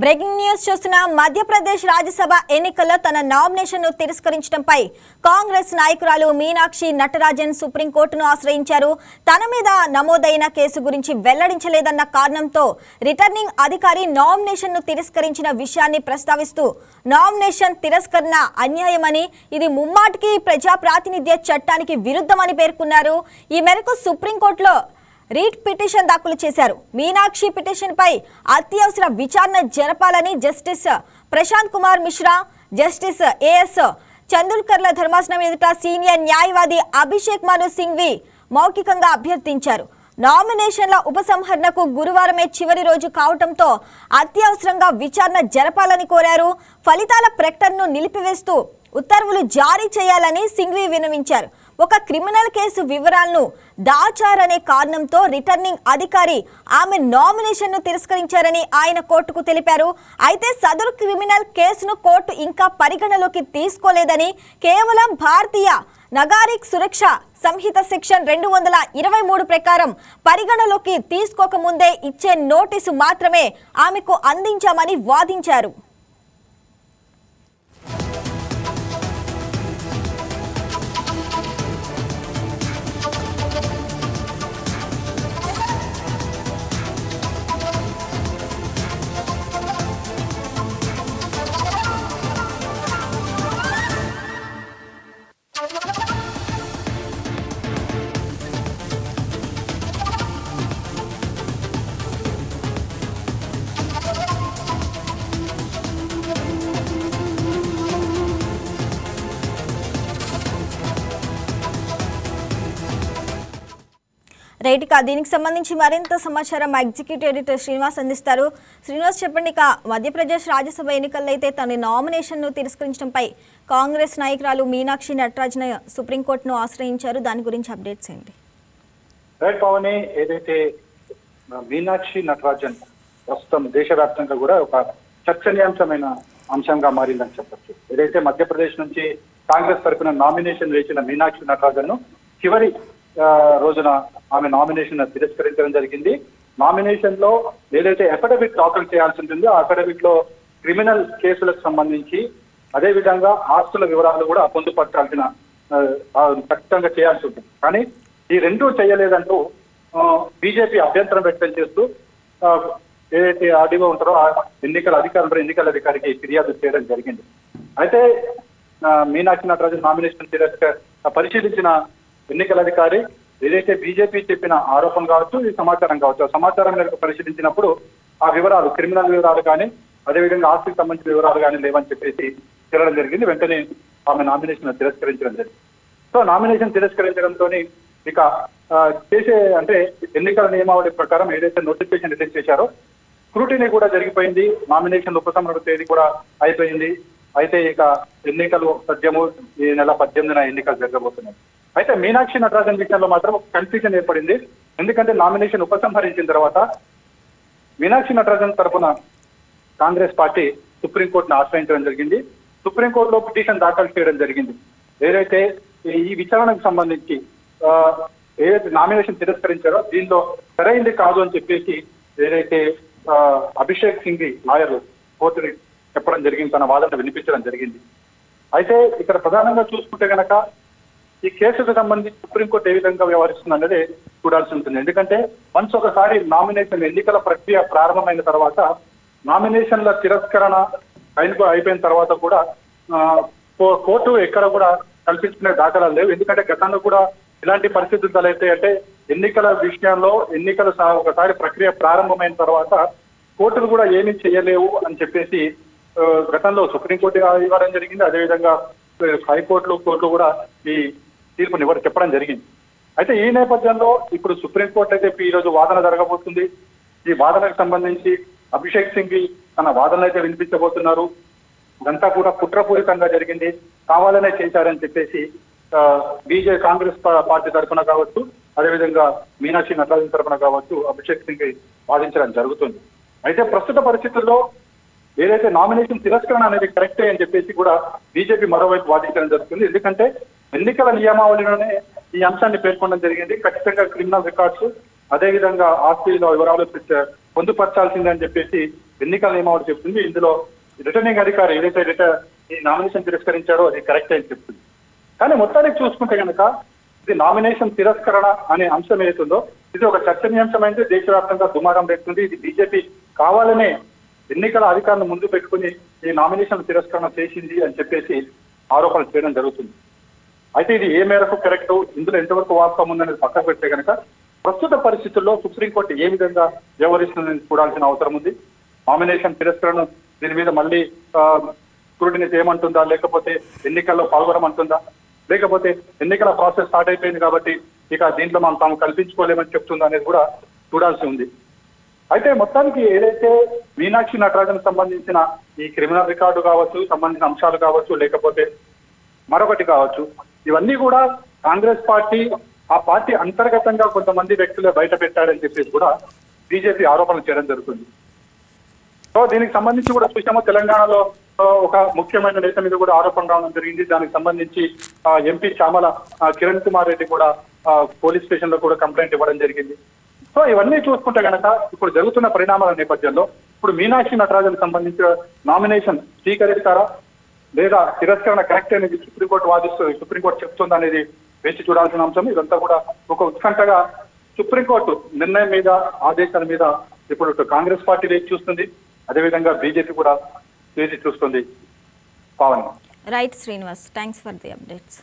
Breaking news చూస్తున్న మధ్యప్రదేశ్ రాజ్యసభ ఎన్నికల్లో తన నామినేషన్ను తిరస్కరించడంపై కాంగ్రెస్ నాయకురాలు మీనాక్షి నటరాజన్ సుప్రీంకోర్టును ఆశ్రయించారు. తన మీద నమోదైన కేసు గురించి వెల్లడించలేదన్న కారణంతో రిటర్నింగ్ అధికారి నామినేషన్ను తిరస్కరించిన విషయాన్ని ప్రస్తావిస్తూ నామినేషన్ తిరస్కరణ అన్యాయమని, ఇది ముమ్మాటికి ప్రజా ప్రాతినిధ్య చట్టానికి విరుద్ధమని పేర్కొన్నారు. ఈ మేరకు సుప్రీంకోర్టులో రీట్ పిటిషన్ దాఖలు చేశారు. మీనాక్షి పిటిషన్ పై అత్యవసర విచారణ జరపాలని justice Prashant Kumar Mishra, justice AS చందుల్కర్ల ధర్మాసనం ఎదుట సీనియర్ న్యాయవాది అభిషేక్ మను సింఘ్వి మౌఖికంగా అభ్యర్థించారు. నామినేషన్ల ఉపసంహరణకు గురువారమే చివరి రోజు కావడంతో అత్యవసరంగా విచారణ జరపాలని కోరారు. ఫలితాల ప్రకటనను నిలిపివేస్తూ ఉత్తర్వులు జారీ చేయాలని సింఘ్వి విన్నవించారు. ఒక క్రిమినల్ కేసు వివరాలను దాచారనే కారణంతో రిటర్నింగ్ అధికారి ఆమె నామినేషన్ను తిరస్కరించారని ఆయన కోర్టుకు తెలిపారు. అయితే సదరు క్రిమినల్ కేసును కోర్టు ఇంకా పరిగణలోకి తీసుకోలేదని, కేవలం భారతీయ నాగరిక సురక్ష సంహిత సెక్షన్ 223 ప్రకారం పరిగణలోకి తీసుకోకముందే ఇచ్చే నోటీసు మాత్రమే ఆమెకు అందించామని వాదించారు. రైట్, దీనికి సంబంధించి మరింత సమాచారం మా ఎగ్జిక్యూటివ్ ఎడిటర్ శ్రీనివాస్ అందిస్తారు. శ్రీనివాస్, చెప్పండి. మధ్యప్రదేశ్ రాజ్యసభ ఎన్నికల్లో అయితే తన నామినేషన్ను తిరస్కరించడంపై కాంగ్రెస్ నాయకురాలు మీనాక్షి నటరాజన్ సుప్రీంకోర్టును ఆశ్రయించారు. దాని గురించి అప్డేట్స్ ఏంటి? రైట్ పవని, ఏదైతే మీనాక్షి నటరాజన్ ప్రస్తుతం దేశవ్యాప్తంగా కూడా ఒక చర్చనీయాంశమైన అంశంగా మారిందని చెప్పచ్చు. ఏదైతే మధ్యప్రదేశ్ నుంచి కాంగ్రెస్ తరఫున నామినేషన్ వేసిన మీనాక్షి నటరాజన్ ను చివరి రోజున ఆమె నామినేషన్ తిరస్కరించడం జరిగింది. నామినేషన్ లో ఏదైతే అఫిడవిట్ దాఖలు చేయాల్సి ఉంటుందో ఆ అఫిడవిట్ లో క్రిమినల్ కేసులకు సంబంధించి అదే విధంగా ఆస్తుల వివరాలు కూడా పొందుపరచాల్సిన ఖచ్చితంగా చేయాల్సి ఉంటుంది. కానీ ఈ రెండూ చేయలేదంటూ బీజేపీ అభ్యంతరం వ్యక్తం చేస్తూ ఏదైతే ఆర్డీఓ ఉంటారో ఆ ఎన్నికల అధికారికి ఫిర్యాదు చేయడం జరిగింది. అయితే మీనాక్షి నటరాజన్ నామినేషన్ పరిశీలించిన ఎన్నికల అధికారి ఏదైతే బీజేపీ చెప్పిన ఆరోపణ కావచ్చు, ఈ సమాచారం కావచ్చు, ఆ సమాచారం మేరకు పరిశీలించినప్పుడు ఆ వివరాలు, క్రిమినల్ వివరాలు కానీ అదేవిధంగా ఆస్తికి సంబంధించిన వివరాలు కానీ లేవని చెప్పేసి తెలడం జరిగింది. వెంటనే ఆమె నామినేషన్ తిరస్కరించడం జరిగింది. సో నామినేషన్ తిరస్కరించడంతో ఇక అంటే ఎన్నికల నియమావళి ప్రకారం ఏదైతే నోటిఫికేషన్ రిలీజ్ చేశారో స్క్రూటినీ కూడా జరిగిపోయింది. నామినేషన్ ఉపసంహరణ తేదీ కూడా అయిపోయింది. అయితే ఇక ఎన్నికలు సద్యము ఈ నెల 18న ఎన్నికలు జరగబోతున్నాయి. అయితే మీనాక్షి నటరాజన్ విషయంలో మాత్రం ఒక కన్ఫ్యూజన్ ఏర్పడింది. ఎందుకంటే నామినేషన్ ఉపసంహరించిన తర్వాత మీనాక్షి నటరాజన్ తరఫున కాంగ్రెస్ పార్టీ సుప్రీంకోర్టును ఆశ్రయించడం జరిగింది. సుప్రీంకోర్టులో పిటిషన్ దాఖలు చేయడం జరిగింది. ఏదైతే ఈ విచారణకు సంబంధించి ఏదైతే నామినేషన్ తిరస్కరించారో దీనిలో సరైంది కాదు అని చెప్పేసి ఏదైతే అభిషేక్ సింఘ్వి లాయర్ కోర్టుని చెప్పడం జరిగింది, తన వాదన వినిపించడం జరిగింది. అయితే ఇక్కడ ప్రధానంగా చూసుకుంటే కనుక ఈ కేసుకు సంబంధించి సుప్రీంకోర్టు ఏ విధంగా వ్యవహరిస్తుంది అనేది చూడాల్సి ఉంటుంది. ఎందుకంటే వన్స్ ఒకసారి నామినేషన్ ఎన్నికల ప్రక్రియ ప్రారంభమైన తర్వాత నామినేషన్ల తిరస్కరణ అయిపోయిన తర్వాత కూడా కోర్టు ఎక్కడ కూడా కల్పించుకునే దాఖలాలు లేవు. ఎందుకంటే గతంలో కూడా ఇలాంటి పరిస్థితులు తలెత్తాయి. అంటే ఎన్నికల విషయంలో ఒకసారి ప్రక్రియ ప్రారంభమైన తర్వాత కోర్టులు కూడా ఏమీ చేయలేవు అని చెప్పేసి గతంలో సుప్రీంకోర్టు ఇవ్వడం జరిగింది. అదేవిధంగా హైకోర్టులు, కోర్టులు కూడా ఈ తీర్పుని చెప్పడం జరిగింది. అయితే ఈ నేపథ్యంలో ఇప్పుడు సుప్రీంకోర్టు అయితే ఈ రోజు వాదన జరగబోతుంది. ఈ వాదనకు సంబంధించి అభిషేక్ సింఘ్వి తన వాదనలు అయితే వినిపించబోతున్నారు. ఇదంతా కూడా కుట్రపూరితంగా జరిగింది, కావాలనే చేశారని చెప్పేసి కాంగ్రెస్ పార్టీ తరఫున కావచ్చు, అదేవిధంగా మీనాక్షి నటరాజన్ తరఫున కావచ్చు అభిషేక్ సింఘ్వి వాదించడం జరుగుతుంది. అయితే ప్రస్తుత పరిస్థితుల్లో ఏదైతే నామినేషన్ తిరస్కరణ అనేది కరెక్టే అని చెప్పేసి కూడా బీజేపీ మరోవైపు వాదించడం జరుగుతుంది. ఎందుకంటే ఎన్నికల నియమావళిలోనే ఈ అంశాన్ని పేర్కొనడం జరిగింది. ఖచ్చితంగా క్రిమినల్ రికార్డ్స్, అదేవిధంగా ఆస్తిలో వివరాలు పొందుపరచాల్సిందని చెప్పేసి ఎన్నికల నియమావళి చెప్తుంది. ఇందులో రిటర్నింగ్ అధికారి ఏదైతే ఈ నామినేషన్ తిరస్కరించారో అది కరెక్ట్ అని చెప్తుంది. కానీ మొత్తానికి చూసుకుంటే కనుక ఇది నామినేషన్ తిరస్కరణ అనే అంశం ఏదైతుందో ఇది ఒక చర్చనీయాంశమైంది, దేశవ్యాప్తంగా దుమారం రేపుతుంది. ఇది బీజేపీ కావాలనే ఎన్నికల అధికారులను ముందు పెట్టుకుని ఈ నామినేషన్ తిరస్కరణ చేసింది అని చెప్పేసి ఆరోపణలు చేయడం జరుగుతుంది. అయితే ఇది ఏ మేరకు కరెక్ట్, ఇందులో ఎంతవరకు వాస్తవం ఉందనేది పక్కకు పెడితే కనుక ప్రస్తుత పరిస్థితుల్లో సుప్రీంకోర్టు ఏ విధంగా వ్యవహరిస్తుందని చూడాల్సిన అవసరం ఉంది. నామినేషన్ తిరస్కరణ దీని మీద మళ్ళీ స్క్రూటినీ చేయమంటుందా, లేకపోతే ఎన్నికల్లో పాల్గొనమంటుందా, లేకపోతే ఎన్నికల ప్రాసెస్ స్టార్ట్ అయిపోయింది కాబట్టి ఇక దీంట్లో మనం తాము కల్పించుకోలేమని చెప్తుందా అనేది కూడా చూడాల్సి ఉంది. అయితే మొత్తానికి ఏదైతే మీనాక్షి నటరాజన్ సంబంధించిన ఈ క్రిమినల్ రికార్డు కావచ్చు, సంబంధించిన అంశాలు కావచ్చు, లేకపోతే మరొకటి కావచ్చు, ఇవన్నీ కూడా కాంగ్రెస్ పార్టీ ఆ పార్టీ అంతర్గతంగా కొంతమంది వ్యక్తులే బయట పెట్టారని చెప్పేసి కూడా బీజేపీ ఆరోపణలు చేయడం జరుగుతుంది. సో దీనికి సంబంధించి కూడా చూసాము, తెలంగాణలో ఒక ముఖ్యమైన నేత మీద కూడా ఆరోపణ రావడం జరిగింది. దానికి సంబంధించి ఎంపీ చామల కిరణ్ కుమార్ రెడ్డి కూడా పోలీస్ స్టేషన్ లో కూడా కంప్లైంట్ ఇవ్వడం జరిగింది. సో ఇవన్నీ చూసుకుంటే కనుక ఇప్పుడు జరుగుతున్న పరిణామాల నేపథ్యంలో ఇప్పుడు మీనాక్షి నటరాజన్ సంబంధించిన నామినేషన్ స్వీకరిస్తారా లేదా తిరస్కరణ కరెక్ట్ అనేది సుప్రీంకోర్టు చెప్తుంది అనేది వేచి చూడాల్సిన అంశం. ఇదంతా కూడా ఒక ఉత్కంఠగా సుప్రీంకోర్టు నిర్ణయం మీద, ఆదేశాల మీద ఇప్పుడు కాంగ్రెస్ పార్టీ వేచి చూస్తుంది, అదేవిధంగా బీజేపీ కూడా వేచి చూస్తుంది. Pawan. Right Srinivas, thanks for the updates.